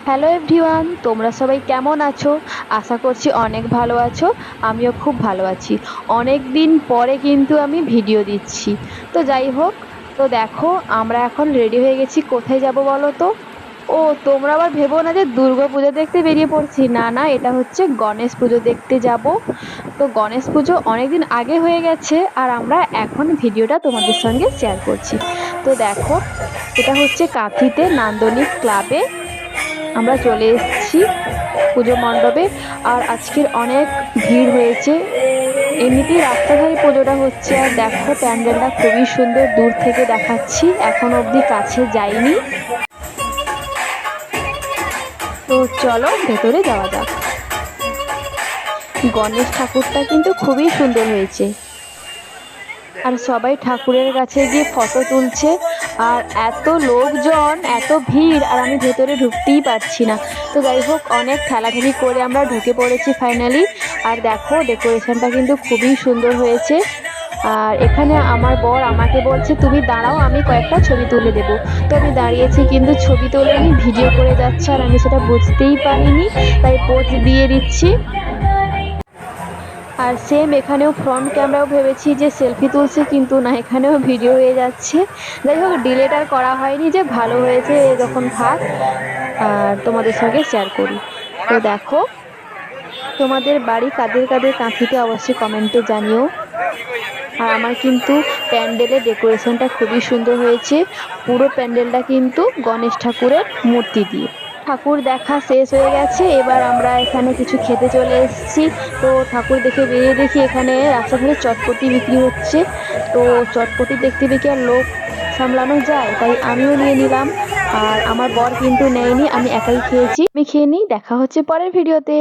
Hello everyone, তোমরা সবাই কেমন আছো? আশা করছি অনেক ভালো আছো। আমিও খুব ভালো আছি। অনেক দিন পরে কিন্তু আমি ভিডিও দিচ্ছি। তো যাই হোক, তো দেখো আমরা এখন রেডি হয়ে গেছি। কোথায় যাব বলো তো? ও, তোমরা আবার ভেবো না যে দুর্গাপূজা দেখতে বেরিয়ে পড়ছি। না না, এটা হচ্ছে গণেশ পুজো দেখতে যাব। তো গণেশ পুজো অনেকদিন আগে হয়ে গেছে আর আমরা এখন ভিডিওটা তোমাদের সঙ্গে শেয়ার করছি। তো দেখো, এটা হচ্ছে কাঁথিতে নান্দনিক ক্লাবে আমরা চলে এসেছি পুজো মণ্ডপে। আর আজকের অনেক ভিড় হয়েছে। এমনিতেই রাস্তাধারে পুজোটা হচ্ছে। আর দেখো প্যান্ডেলটা খুবই সুন্দর, দূর থেকে দেখাচ্ছি, এখন অবধি কাছে যাইনি। তো চলো ভেতরে যাওয়া যাক। গণেশ ঠাকুরটা কিন্তু খুবই সুন্দর হয়েছে। আর সবাই ঠাকুরের কাছে গিয়ে ফটো তুলছে। আর এত লোকজন, এত ভিড়, আর আমি ভেতরে ঢুকতেই পারছি না। তো যাই হোক, অনেক ঠেলাঠেলি করে আমরা ঢুকে পড়েছি ফাইনালি। আর দেখো ডেকোরেশনটা কিন্তু খুবই সুন্দর হয়েছে। আর এখানে আমার বর আমাকে বলছে তুমি দাঁড়াও, আমি কয়েকটা ছবি তুলে দেবো। তো আমি দাঁড়িয়েছি কিন্তু ছবি তোলেনি, ভিডিও করে যাচ্ছে। আর আমি সেটা বুঝতেই পারিনি, তাই পোজ দিয়ে দিচ্ছি। আর সেম এখানেও ফ্রন্ট ক্যামেরাও ভেবেছি যে সেলফি তুলছে, কিন্তু না, এখানেও ভিডিও হয়ে যাচ্ছে। যাই হোক, ডিলেট আর করা হয়নি, যে ভালো হয়েছে যখন থাক, আর তোমাদের সঙ্গে শেয়ার করি। তো দেখো, তোমাদের বাড়ি কাদের কাদের কাঁথিতে অবশ্যই কমেন্টে জানিও। আর আমার কিন্তু প্যান্ডেলের ডেকোরেশনটা খুবই সুন্দর হয়েছে। পুরো প্যান্ডেলটা কিন্তু গণেশ ঠাকুরের মূর্তি দিয়ে। ঠাকুর দেখা শেষ হয়ে গেছে, এবার আমরা এখানে কিছু খেতে চলে এসেছি। তো ঠাকুর দেখে বেরিয়ে দেখি এখানে রাস্তা ধারে চটপটি বিক্রি হচ্ছে। তো চটপটি দেখতে দেখে আর লোক সামলানো যায়, তাই আমিও নিয়ে নিলাম। আর আমার বর কিন্তু নেয়নি, আমি একাই খেয়েছি। আমি খেয়ে নিই, দেখা হচ্ছে পরের ভিডিওতে।